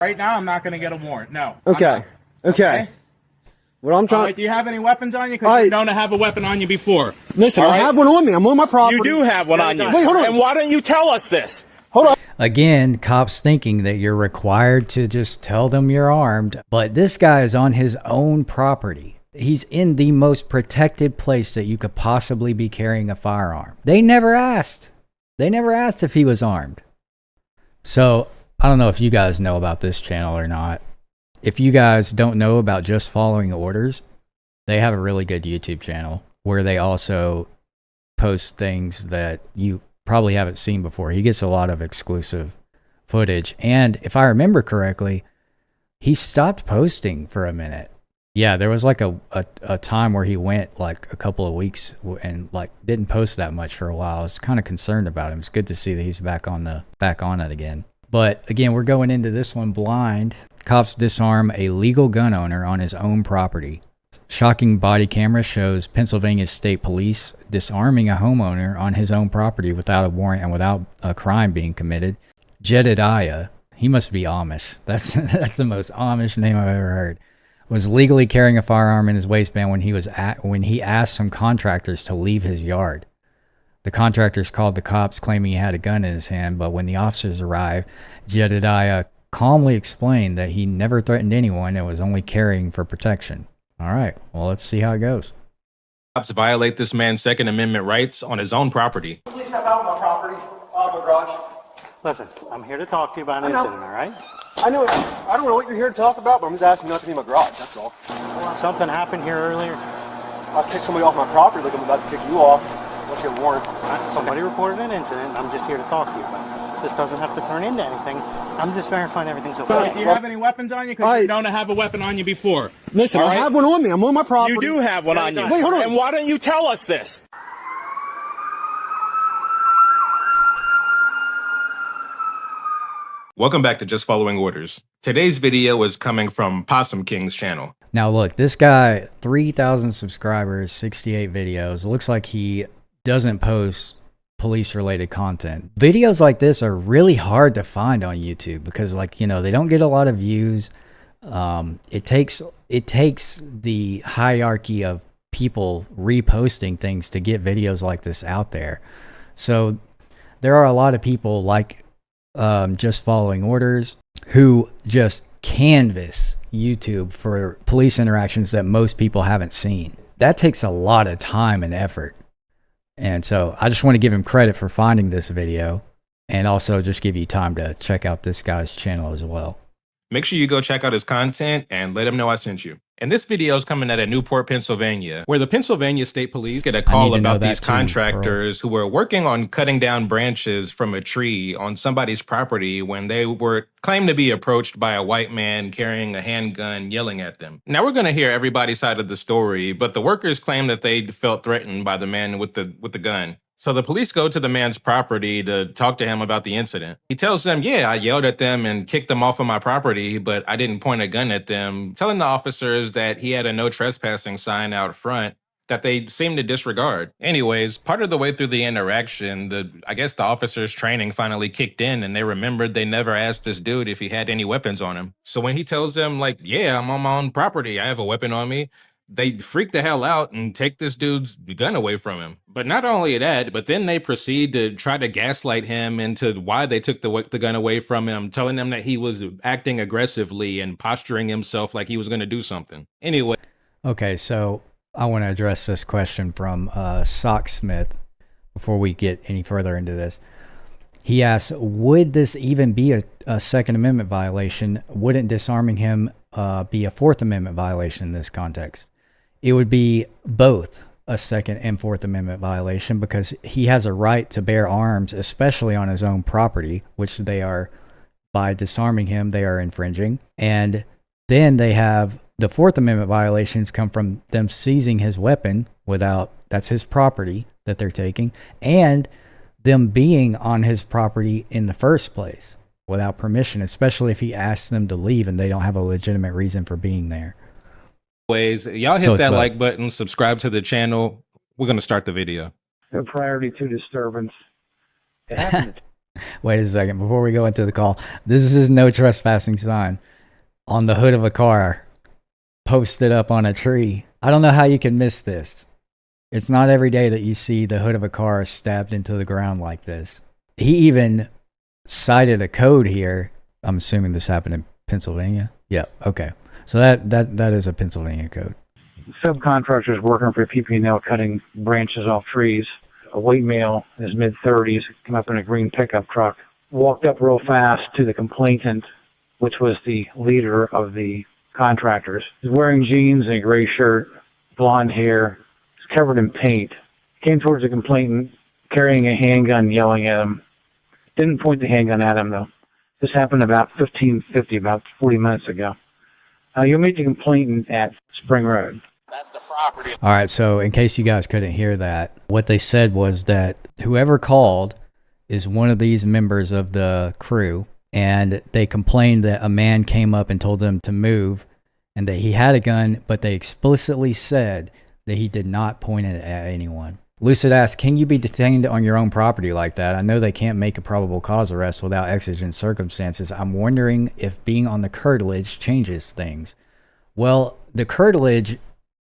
Right now, I'm not going to get a warrant. No. Okay. Okay. What I'm trying. Right, do you have any weapons on you? Because you're known to have a weapon on you before. Listen, I have one on me. I'm on my property. You do have one on you. Wait, hold on. And why don't you tell us this? Hold on. Again, cops thinking that you're required to just tell them you're armed, but this guy is on his own property. He's in the most protected place that you could possibly be carrying a firearm. They never asked. They never asked if he was armed. So, I don't know if you guys know about this channel or not. If you guys don't know about Just Following Orders, they have a really good YouTube channel where they also post things that you probably haven't seen before. He gets a lot of exclusive footage. And if I remember correctly, he stopped posting for a minute. Yeah, there was like a time where he went like a couple of weeks and like didn't post that much for a while. I was kind of concerned about him. It's good to see that he's back on it again. But again, we're going into this one blind. Cops disarm a legal gun owner on his own property. Shocking body camera shows Pennsylvania State Police disarming a homeowner on his own property without a warrant and without a crime being committed. Jedediah, he must be Amish. That's the most Amish name I've ever heard. Was legally carrying a firearm in his waistband when he asked some contractors to leave his yard. The contractors called the cops claiming he had a gun in his hand, but when the officers arrived, Jedediah calmly explained that he never threatened anyone and was only carrying for protection. All right, well, let's see how it goes. Cops violate this man's Second Amendment rights on his own property. Please step out of my property, out of my garage. Listen, I'm here to talk to you about an incident, all right? I know. I don't know what you're here to talk about, but I'm just asking not to be in my garage, that's all. Something happened here earlier. I kicked somebody off my property like I'm about to kick you off. Let's get a warrant. Somebody reported an incident. I'm just here to talk to you about it. This doesn't have to turn into anything. I'm just verifying everything's okay. Do you have any weapons on you? Because you're known to have a weapon on you before. Listen, I have one on me. I'm on my property. You do have one on you. Wait, hold on. And why don't you tell us this? Welcome back to Just Following Orders. Today's video is coming from Possum King's channel. Now look, this guy, 3,000 subscribers, 68 videos. Looks like he doesn't post police-related content. Videos like this are really hard to find on YouTube because, like, you know, they don't get a lot of views. It takes the hierarchy of people reposting things to get videos like this out there. So there are a lot of people like Just Following Orders who just canvas YouTube for police interactions that most people haven't seen. That takes a lot of time and effort. And so I just want to give him credit for finding this video and also just give you time to check out this guy's channel as well. Make sure you go check out his content and let him know I sent you. And this video is coming out of Newport, Pennsylvania, where the Pennsylvania State Police get a call about these contractors who were working on cutting down branches from a tree on somebody's property when they were claimed to be approached by a white man carrying a handgun yelling at them. Now we're going to hear everybody's side of the story, but the workers claim that they felt threatened by the man with the gun. So the police go to the man's property to talk to him about the incident. He tells them, yeah, I yelled at them and kicked them off of my property, but I didn't point a gun at them, telling the officers that he had a no trespassing sign out front that they seemed to disregard. Anyways, part of the way through the interaction, I guess the officers' training finally kicked in and they remembered they never asked this dude if he had any weapons on him. So when he tells them, like, yeah, I'm on my own property, I have a weapon on me, they freak the hell out and take this dude's gun away from him. But not only that, but then they proceed to try to gaslight him into why they took the gun away from him, telling him that he was acting aggressively and posturing himself like he was going to do something. Anyway. Okay, so I want to address this question from Socksmith before we get any further into this. He asks, would this even be a Second Amendment violation? Wouldn't disarming him be a Fourth Amendment violation in this context? It would be both a Second and Fourth Amendment violation because he has a right to bear arms, especially on his own property, which they are, by disarming him, they are infringing. And then they have the Fourth Amendment violations come from them seizing his weapon that's his property that they're taking, and them being on his property in the first place without permission, especially if he asks them to leave and they don't have a legitimate reason for being there. Y'all hit that like button, subscribe to the channel. We're going to start the video. Priority to disturbance. It happened Wait a second. Before we go into the call, this is his no trespassing sign on the hood of a car, posted up on a tree. I don't know how you can miss this. It's not every day that you see the hood of a car stabbed into the ground like this. He even cited a code here. I'm assuming this happened in Pennsylvania. Yeah, okay. So that is a Pennsylvania code. Subcontractors working for PP&L cutting branches off trees. A white male in his mid-30s came up in a green pickup truck, walked up real fast to the complainant, which was the leader of the contractors. He's wearing jeans and a gray shirt, blonde hair, he's covered in paint. Came towards the complainant, carrying a handgun, yelling at him. Didn't point the handgun at him, though. This happened about 40 minutes ago. You'll meet the complainant at Spring Road. That's the property. All right, so in case you guys couldn't hear that, what they said was that whoever called is one of these members of the crew, and they complained that a man came up and told them to move and that he had a gun, but they explicitly said that he did not point it at anyone. Lucid asked, can you be detained on your own property like that? I know they can't make a probable cause arrest without exigent circumstances. I'm wondering if being on the curtilage changes things. Well, the curtilage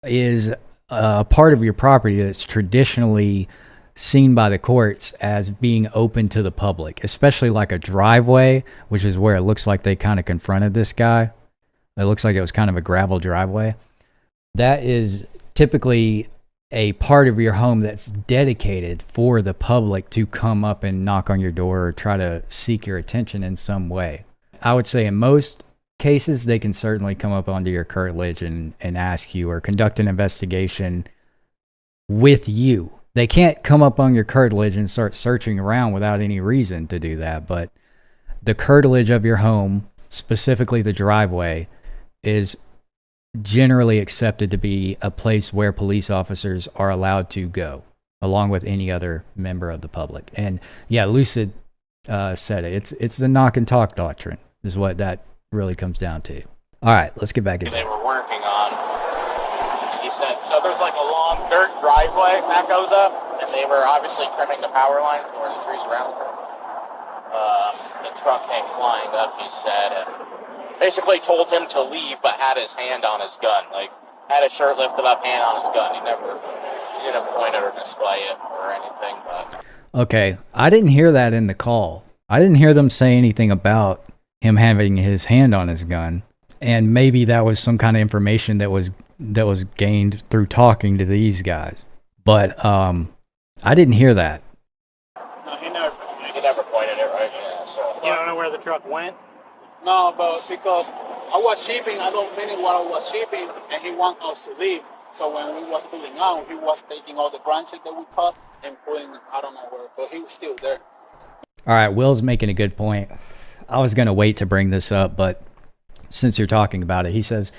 is a part of your property that's traditionally seen by the courts as being open to the public, especially like a driveway, which is where it looks like they kind of confronted this guy. It looks like it was kind of a gravel driveway. That is typically a part of your home that's dedicated for the public to come up and knock on your door or try to seek your attention in some way. I would say in most cases, they can certainly come up onto your curtilage and ask you or conduct an investigation with you. They can't come up on your curtilage and start searching around without any reason to do that, but the curtilage of your home, specifically the driveway, is generally accepted to be a place where police officers are allowed to go, along with any other member of the public. And yeah, Lucid said it. It's the knock and talk doctrine is what that really comes down to. All right, let's get back into They it. were working on. He said, so there's like a long dirt driveway that goes up, and they were obviously trimming the power lines where the trees around the the truck came flying up, he said, and basically told him to leave, but had his hand on his gun, like had his shirt lifted up, hand on his gun. He didn't point it or display it or anything. But Okay, I didn't hear that in the call. I didn't hear them say anything about him having his hand on his gun, and maybe that was some kind of information that was gained through talking to these guys. But I didn't hear that. No, he never pointed it, right? Yeah. So You don't know where the truck went? No, but because I was shipping, I don't finish what I was shipping, and he want us to leave. So when we was pulling out, he was taking all the branches that we cut and putting, I don't know where, but he was still there. All right, Will's making a good point. I was going to wait to bring this up, but since you're talking about it, he says,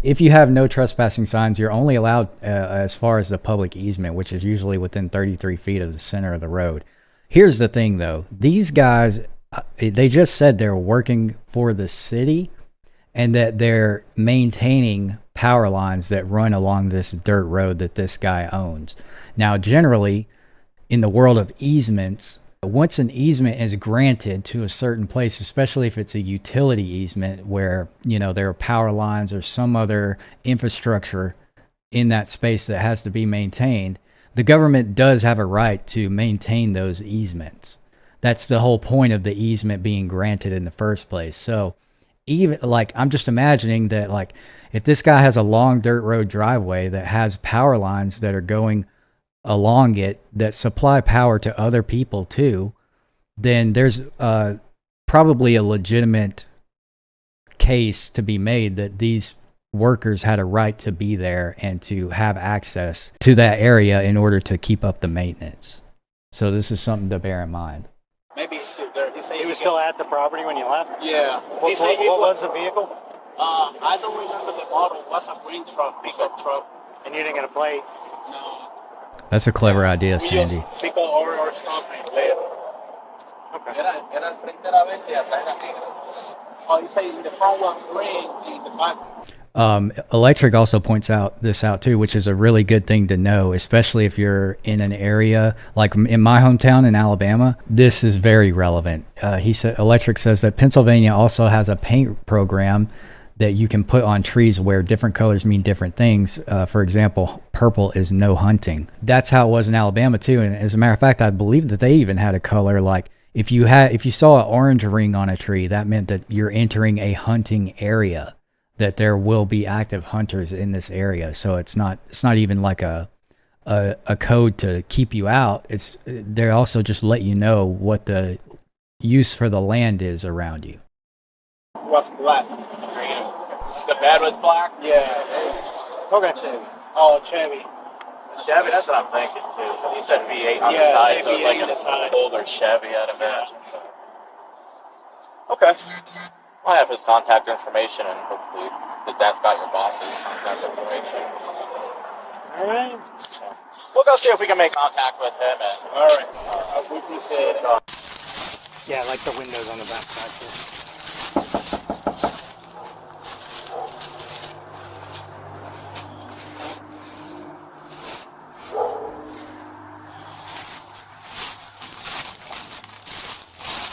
if you have no trespassing signs, you're only allowed as far as the public easement, which is usually within 33 feet of the center of the road. Here's the thing, though. These guys, they just said they're working for the city and that they're maintaining power lines that run along this dirt road that this guy owns. Now, generally, in the world of easements, once an easement is granted to a certain place, especially if it's a utility easement where, you know, there are power lines or some other infrastructure in that space that has to be maintained, the government does have a right to maintain those easements. That's the whole point of the easement being granted in the first place. So even like, I'm just imagining that, like, if this guy has a long dirt road driveway that has power lines that are going along it that supply power to other people too, then there's probably a legitimate case to be made that these workers had a right to be there and to have access to that area in order to keep up the maintenance. So this is something to bear in mind. Maybe he's still there. He said He was still at the property when you left? Yeah. What was the vehicle? I don't remember the model. It was a green truck, pickup truck. And you didn't get a plate? No. That's a clever idea, We Sandy. just pick up our stuff and leave. Okay. Era el frente era verde y atrás era negro. Oh, you say in the front was green, in the back. Electric also points out too, which is a really good thing to know, especially if you're in an area like in my hometown in Alabama. This is very relevant. Electric says that Pennsylvania also has a paint program that you can put on trees where different colors mean different things. For example, purple is no hunting. That's how it was in Alabama too. And as a matter of fact, I believe that they even had a color like if you saw an orange ring on a tree, that meant that you're entering a hunting area, that there will be active hunters in this area. So it's not even like a code to keep you out. They also just let you know what the use for the land is around you. What's black? Green. The bed was black? Yeah. Okay. Chevy. Oh, Chevy. Chevy, that's what I'm thinking too. You said V8 on the Yeah, side, so V8 it's like on the side. an older Chevy, I'd imagine. Okay. I'll have his contact information, and hopefully that's got your boss's contact information. All right. We'll go see if we can make contact with him. And All right. We appreciate it. Yeah, like the windows on the back side too.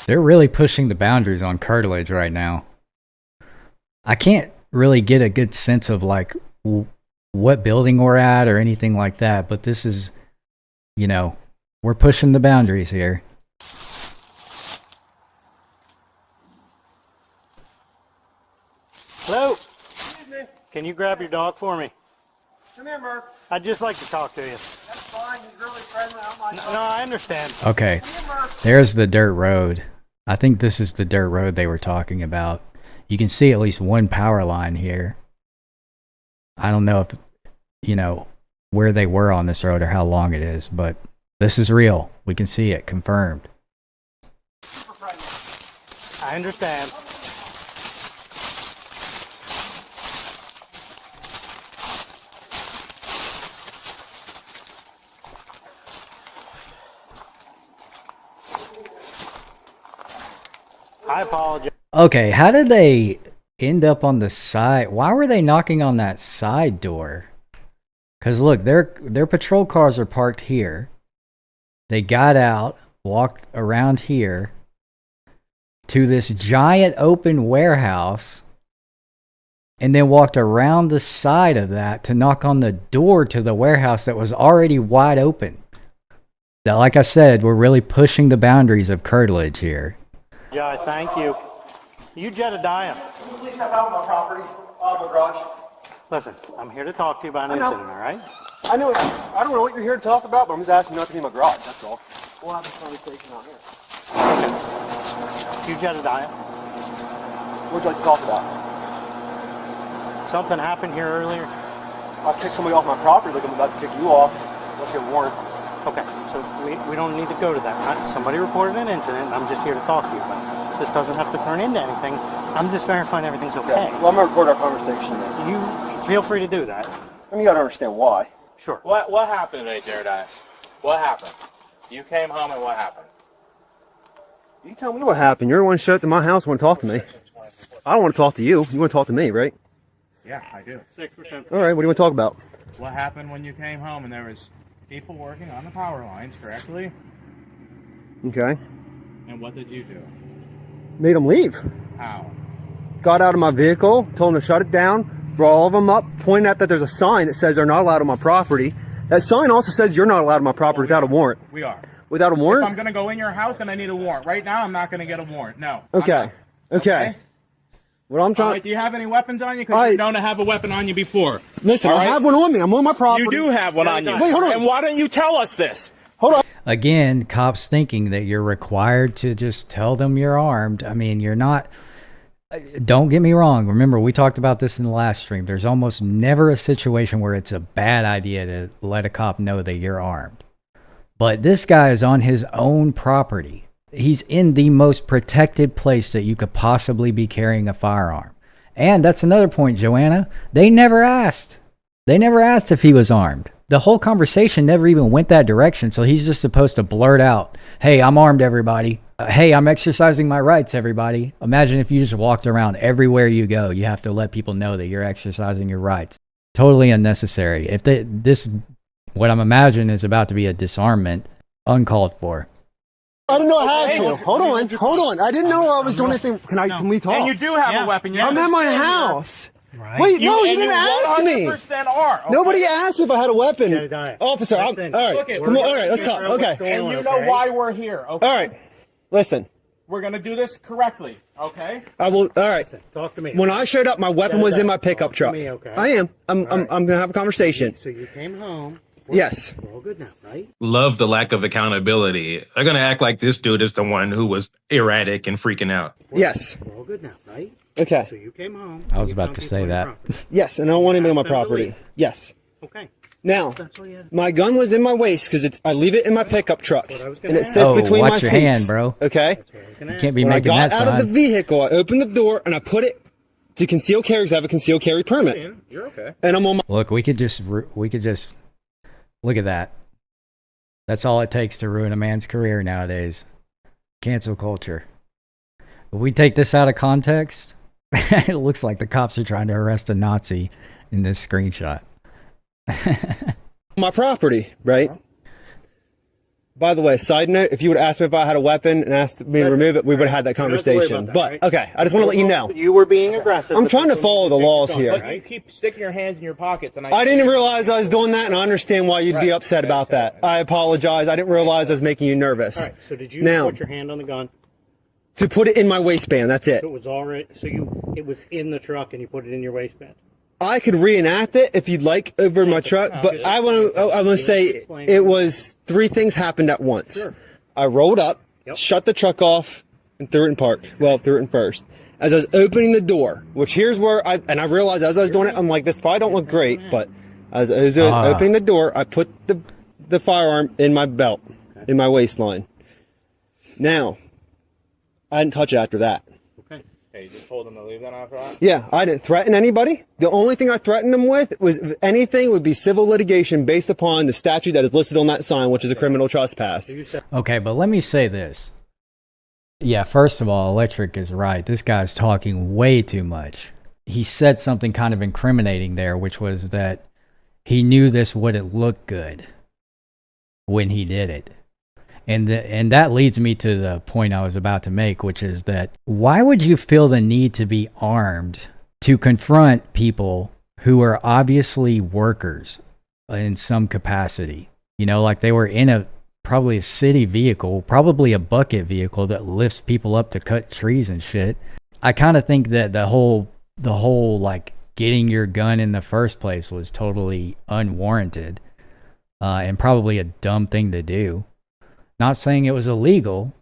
They're really pushing the boundaries on curtilage right now. I can't really get a good sense of like what building we're at or anything like that, but this is, we're pushing the boundaries here. Hello? Excuse me. Can you grab your dog for me? Come here, Murph. I'd just like to talk to you. That's fine. He's really friendly. I'm like, No, I understand. Okay, there's the dirt road. I think this is the dirt road they were talking about. You can see at least one power line here. I don't know if, where they were on this road or how long it is, but this is real. We can see it, confirmed. I understand. I apologize. Okay, how did they end up on the side? Why were they knocking on that side door? Because look, their patrol cars are parked here. They got out, walked around here to this giant open warehouse, and then walked around the side of that to knock on the door to the warehouse that was already wide open. Now, like I said, we're really pushing the boundaries of curtilage here. Yeah, thank you. You Jedediah. can you please step out of my property, out of my garage? Listen, I'm here to talk to you about an I know. incident, all right? I don't know what you're here to talk about, but I'm just asking you not to be in my garage, that's all. We'll have this conversation out here. You Jedediah. What would you like to talk about? Something happened here earlier. I kicked somebody off my property, like I'm about to kick you off. Let's get a warrant. Okay, so we don't need to go to that. Somebody reported an incident, and I'm just here to talk to you about it. This doesn't have to turn into anything. I'm just verifying everything's okay. Well, I'm going to record our conversation then. You feel free to do that. I mean, you got to understand why. Sure. What happened today, Jedediah? What happened? You came home and what happened? You tell me what happened. You're the one who showed up to my house and want to talk to me. I don't want to talk to you. You want to talk to me, right? Yeah, I do. 6%. All right, what do you want to talk about? What happened when you came home and there was people working on the power lines correctly? Okay. And what did you do? Made them leave. How? Got out of my vehicle, told them to shut it down, brought all of them up, pointed out that there's a sign that says they're not allowed on my property. That sign also says you're not allowed on my property without a warrant. We are. Without a warrant? If I'm going to go in your house, then I need a warrant. Right now, I'm not going to get a warrant. No. Okay. Okay. What I'm trying... All right, do you have any weapons on you? Because you're known to have a weapon on you before. Listen, I have one on me. I'm on my property. You do have one on you. Wait, hold on. And why don't you tell us this? Hold on. Again, cops thinking that you're required to just tell them you're armed. I mean, you're not. Don't get me wrong. Remember, we talked about this in the last stream. There's almost never a situation where it's a bad idea to let a cop know that you're armed. But this guy is on his own property. He's in the most protected place that you could possibly be carrying a firearm. And that's another point, Joanna. They never asked. They never asked if he was armed. The whole conversation never even went that direction. So he's just supposed to blurt out, hey, I'm armed, everybody. Hey, I'm exercising my rights, everybody. Imagine if you just walked around everywhere you go. You have to let people know that you're exercising your rights. Totally unnecessary. If what I'm imagining is about to be a disarmament, uncalled for. I didn't know I had to. Hold on. I didn't know I was doing anything. Can we talk? And you do have a weapon. I'm at my house. Right. Wait, no, you didn't ask me. 100% are. Okay? Nobody asked me if I had a weapon. Yeah, Officer, all right. Come on, all right, let's talk. Okay. And you know why we're here, okay? All right. Listen. We're going to do this correctly, okay? I will. All right. Listen, talk to me. When I showed up, my weapon was in my pickup truck. Me, okay? I am. I'm going to have a conversation. So you came home. Yes. We're all good now, right? Love the lack of accountability. They're going to act like this dude is the one who was erratic and freaking out. Yes. We're all good now, right? Okay. So you came home. I was about to say that. Yes, and I don't want anybody on my property. Yes. Okay. Now, my gun was in my waist because I leave it in my pickup truck, and it sits Oh, between my watch your seats. hand, bro. Okay. You can't be When I making that got out sign. of the vehicle, I opened the door and I put it to conceal carry because I have a concealed carry permit. You're okay. And I'm on my. Look, we could just look at that. That's all it takes to ruin a man's career nowadays. Cancel culture. If we take this out of context, it looks like the cops are trying to arrest a Nazi in this screenshot. My property, right? By the way, side note, if you would ask me if I had a weapon and asked me to remove it, we would have had that conversation. But, okay, I just want to let you know. You were being aggressive. I'm trying to follow the laws here. But you keep sticking your hands in your pockets. And I didn't realize I was doing that, and I understand why you'd be upset about that. I apologize. I didn't realize I was making you nervous. All right, so did you Now, put your hand on the gun? to put it in my waistband, that's it. So it was already, it was in the truck and you put it in your waistband? I could reenact it if you'd like over my truck, but I want to say it was 3 things happened at once. Sure. I rolled up, shut the truck off, and threw it in park. Well, threw it in first. As I was opening the door, which here's where I realized as I was doing it, I'm like, this probably don't look great, but as I was opening the door, I put the firearm in my belt, in my waistline. Now, I didn't touch it after that. Hey, you just told them to leave that after that? Yeah, I didn't threaten anybody. The only thing I threatened them with was, if anything, would be civil litigation based upon the statute that is listed on that sign, which is a criminal trespass. Okay, but let me say this. Yeah, first of all, Electric is right. This guy's talking way too much. He said something kind of incriminating there, which was that he knew this wouldn't look good when he did it. And that leads me to the point I was about to make, which is that why would you feel the need to be armed to confront people who are obviously workers in some capacity? You know, like they were in probably a city vehicle, probably a bucket vehicle that lifts people up to cut trees and shit. I kind of think that the whole like getting your gun in the first place was totally unwarranted and probably a dumb thing to do. Not saying it was illegal.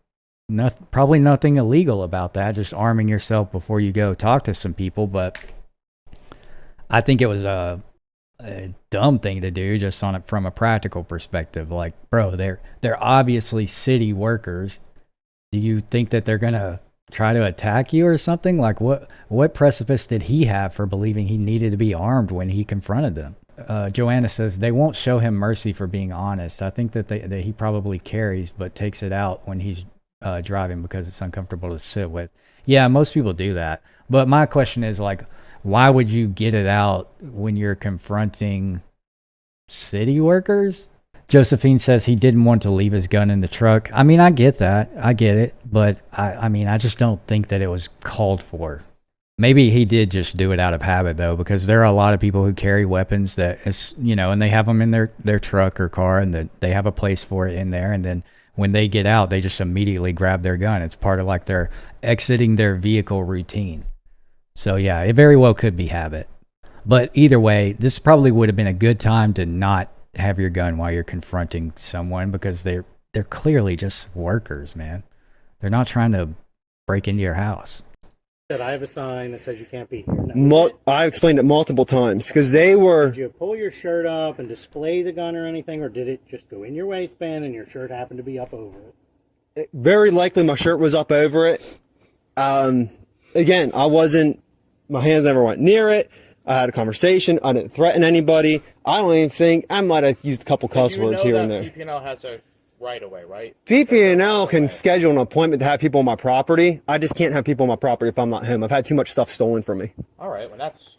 Probably nothing illegal about that, just arming yourself before you go talk to some people. But I think it was a dumb thing to do just from a practical perspective. Like, bro, they're obviously city workers. Do you think that they're going to try to attack you or something? Like, what precipice did he have for believing he needed to be armed when he confronted them? Joanna says they won't show him mercy for being honest. I think that he probably carries but takes it out when he's driving because it's uncomfortable to sit with. Yeah, most people do that. But my question is, like, why would you get it out when you're confronting city workers? Josephine says he didn't want to leave his gun in the truck. I mean, I get that. I get it. But I mean, I just don't think that it was called for. Maybe he did just do it out of habit, though, because there are a lot of people who carry weapons that, and they have them in their truck or car, and they have a place for it in there. And then when they get out, they just immediately grab their gun. It's part of like their exiting their vehicle routine. So, yeah, it very well could be habit. But either way, this probably would have been a good time to not have your gun while you're confronting someone because they're clearly just workers, man. They're not trying to break into your house. I have a sign that says you can't be here. I explained it multiple times because they were. Did you pull your shirt up and display the gun or anything, or did it just go in your waistband and your shirt happened to be up over it? Very likely my shirt was up over it. Again, I wasn't. My hands never went near it. I had a conversation. I didn't threaten anybody. I don't even think I might have used a couple cuss words here and there. PP&L has a right away, right? PP&L can schedule an appointment to have people on my property. I just can't have people on my property if I'm not home. I've had too much stuff stolen from me. All right, well that's.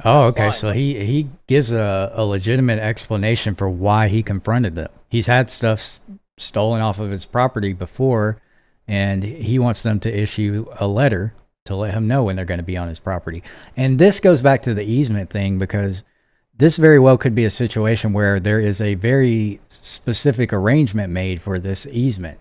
Oh, okay. Fine. So he gives a legitimate explanation for why he confronted them. He's had stuff stolen off of his property before, and he wants them to issue a letter to let him know when they're going to be on his property. And this goes back to the easement thing, because this very well could be a situation where there is a very specific arrangement made for this easement.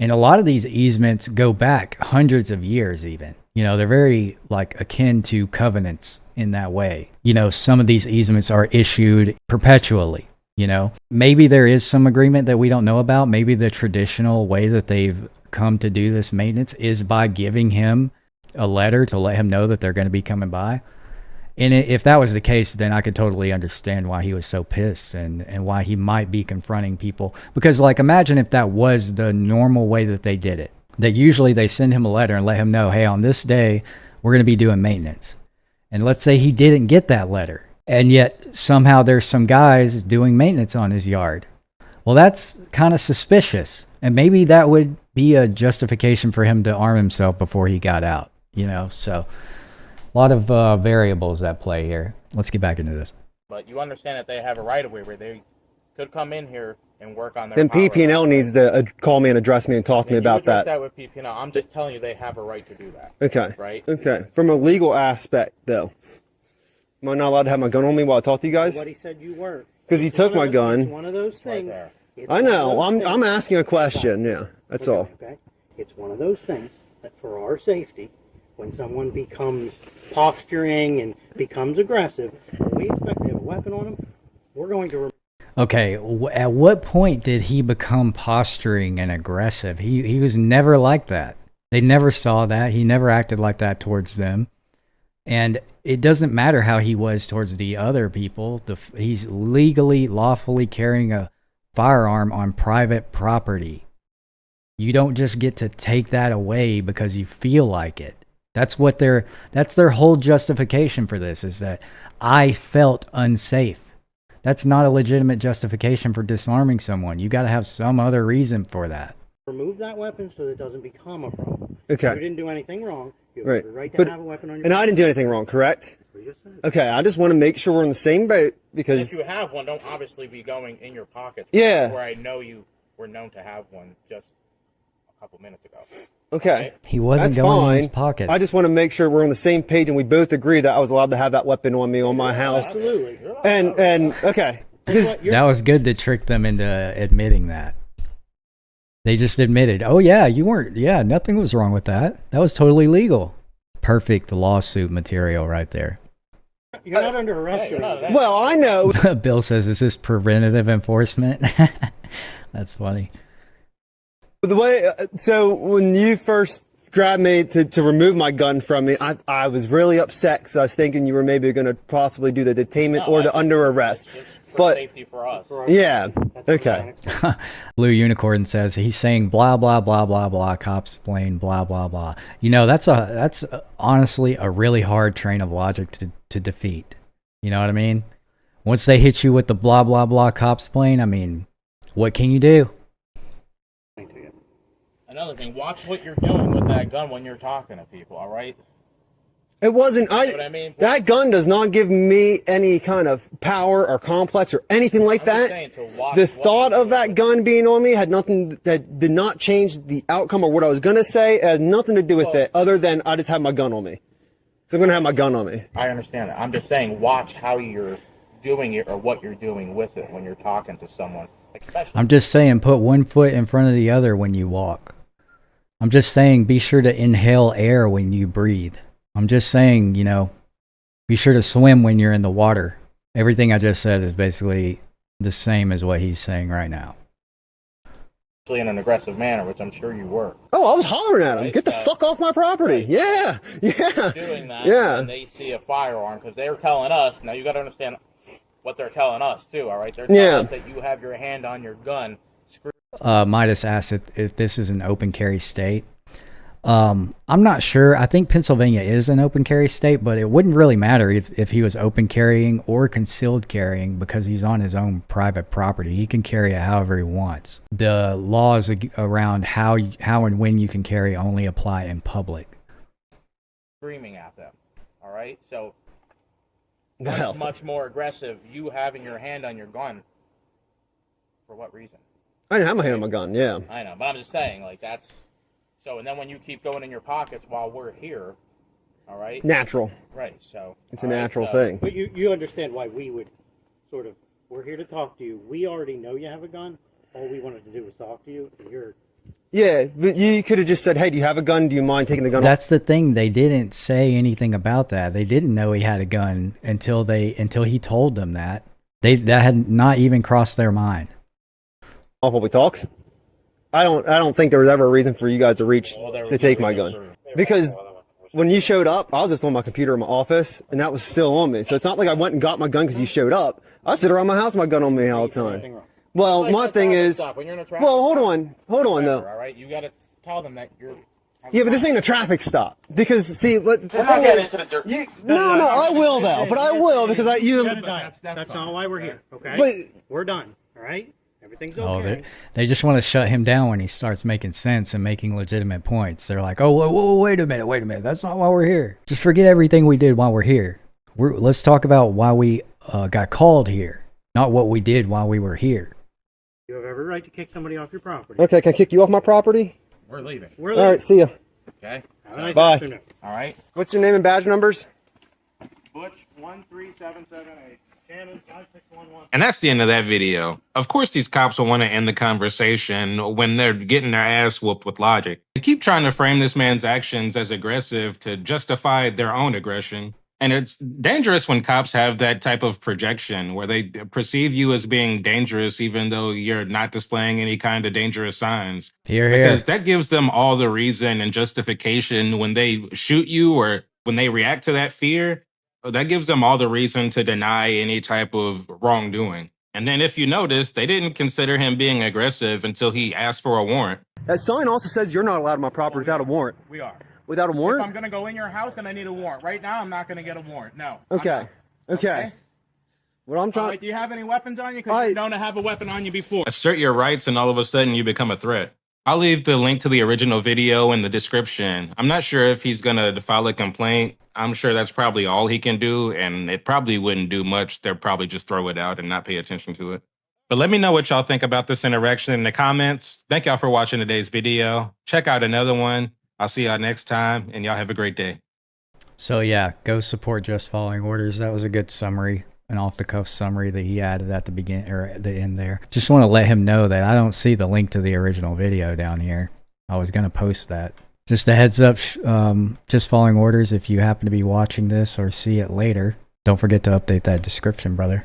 And a lot of these easements go back hundreds of years even. You know, they're very like akin to covenants in that way. You know, some of these easements are issued perpetually. You know, maybe there is some agreement that we don't know about. Maybe the traditional way that they've come to do this maintenance is by giving him a letter to let him know that they're going to be coming by. And if that was the case, then I could totally understand why he was so pissed and why he might be confronting people. Because, like, imagine if that was the normal way that they did it. That usually they send him a letter and let him know, hey, on this day, we're going to be doing maintenance. And let's say he didn't get that letter, and yet somehow there's some guys doing maintenance on his yard. Well, that's kind of suspicious. And maybe that would be a justification for him to arm himself before he got out, you know? So a lot of variables at play here. Let's get back into this. But you understand that they have a right of way where they could come in here and work on their Then power. PP&L needs to call me and address me and talk to me about that. That with PP&L. I'm just telling you they have a right to do that. Okay. Right? Okay. From a legal aspect, though, am I not allowed to have my gun on me while I talk to you guys? Nobody said you weren't. Because he took my gun. It's one of those things. I know. I'm asking a question. Yeah, that's all. Okay. It's one of those things that for our safety, when someone becomes posturing and becomes aggressive, and we expect to have a weapon on them, we're going to... Okay, at what point did he become posturing and aggressive? He was never like that. They never saw that. He never acted like that towards them. And it doesn't matter how he was towards the other people. He's legally, lawfully carrying a firearm on private property. You don't just get to take that away because you feel like it. That's their whole justification for this, is that I felt unsafe. That's not a legitimate justification for disarming someone. You got to have some other reason for that. Remove that weapon so that it doesn't become a problem. Okay. You didn't do anything wrong. You have Right. the right to have a weapon on your... And I didn't do anything wrong, correct? Okay, I just want to make sure we're in the same boat because... If you have one, don't obviously be going in your pocket. Yeah. Where I know you were known to have one just a couple minutes ago. Okay. Right? He wasn't That's going fine. in his pockets. I just want to make sure we're on the same page and we both agree that I was allowed to have that weapon on me on my house. Absolutely. And okay. Because that was good to trick them into admitting that. They just admitted, oh yeah, you weren't, yeah, nothing was wrong with that. That was totally legal. Perfect lawsuit material right there. You're not under arrest. well, I know. Bill says, is this preventative enforcement? That's funny. The way, so when you first grabbed me to remove my gun from me, I was really upset because I was thinking you were maybe going to possibly do the detainment or the under arrest. But safety for us. Yeah. Okay. Blue Unicorn says he's saying blah blah blah blah blah. Cops explain blah blah blah. You know, that's honestly a really hard train of logic to defeat. You know what I mean? Once they hit you with the blah blah blah cops plane, I mean, what can you do? Another thing, watch what you're doing with that gun when you're talking to people. All right. It wasn't. I mean, that gun does not give me any kind of power or complex or anything like that. The thought of that gun being on me had nothing. That did not change the outcome or what I was gonna say. It had nothing to do with it, other than I just have my gun on me. So I'm gonna have my gun on me. I understand that. I'm just saying, watch how you're doing it or what you're doing with it when you're talking to someone. I'm just saying, put one foot in front of the other when you walk. I'm just saying, be sure to inhale air when you breathe. I'm just saying, you know, be sure to swim when you're in the water. Everything I just said is basically the same as what he's saying right now. In an aggressive manner, which I'm sure you were. Oh, I was hollering at him. Right? Get the fuck off my property. Right. Yeah. Yeah. Doing that, yeah. And they see a firearm because they're telling us. Now you got to understand what they're telling us too. All right, they're telling us that you have your hand on your gun. Midas asked if this is an open carry state. I'm not sure. I think Pennsylvania is an open carry state, but it wouldn't really matter if he was open carrying or concealed carrying because he's on his own private property. He can carry it however he wants. The laws around how and when you can carry only apply in public. Screaming at them. All right, so Well, that's much more aggressive. You having your hand on your gun. For what reason? I didn't have my hand on my gun. Yeah. I know, but I'm just saying, like, that's so. And then when you keep going in your pockets while we're here, all right? Natural. Right. So It's a natural thing. But you understand why we would sort of, we're here to talk to you. We already know you have a gun. All we wanted to do was talk to you. And you're. Yeah, but you could have just said, "Hey, do you have a gun? Do you mind taking the gun off?" That's the thing. They didn't say anything about that. They didn't know he had a gun until he told them that. That had not even crossed their mind. Off while we talk. I don't think there was ever a reason for you guys to reach to take my gun, because when you showed up, I was just on my computer in my office, and that was still on me. So it's not like I went and got my gun because you showed up. I sit around my house with my gun on me all the time. Well, my thing is, well, hold on though. All right, you got to tell them that you're. Yeah, but this ain't a traffic stop. Because see, what the We're not thing getting is, into the dirt. no, I will though. But I will because That's not why we're here. Okay. But we're done. All right. Everything's Oh, okay. they just want to shut him down when he starts making sense and making legitimate points. They're like, oh, wait a minute. That's not why we're here. Just forget everything we did while we're here. Let's talk about why we got called here, not what we did while we were here. You have every right to kick somebody off your property. okay, can I kick you off my property? We're leaving. We're All right, see ya. Okay. Have a nice Bye. afternoon. All right. What's your name and badge numbers? Butch 13778. Shannon 5611. And that's the end of that video. Of course, these cops will want to end the conversation when they're getting their ass whooped with logic. They keep trying to frame this man's actions as aggressive to justify their own aggression. And it's dangerous when cops have that type of projection where they perceive you as being dangerous even though you're not displaying any kind of dangerous signs. Here. Because that gives them all the reason and justification when they shoot you or when they react to that fear. That gives them all the reason to deny any type of wrongdoing. And then if you notice, they didn't consider him being aggressive until he asked for a warrant. That sign also says you're not allowed on my property without a warrant. We are. Without a If warrant? I'm going to go in your house, then I need a warrant. Right now, I'm not going to get a warrant. No. Okay. Okay. What I'm All trying right, do you have any weapons on you? Because you've known to have a weapon on you before. Assert your rights and all of a sudden you become a threat. I'll leave the link to the original video in the description. I'm not sure if he's gonna file a complaint. I'm sure that's probably all he can do, and it probably wouldn't do much. They'll probably just throw it out and not pay attention to it. But let me know what y'all think about this interaction in the comments. Thank y'all for watching today's video. Check out another one. I'll see y'all next time, and y'all have a great day. So yeah, go support Just Following Orders. That was a good summary, an off-the-cuff summary that he added at the beginning or at the end there. Just want to let him know that I don't see the link to the original video down here. I was gonna post that. Just a heads up, Just Following Orders. If you happen to be watching this or see it later, don't forget to update that description, brother.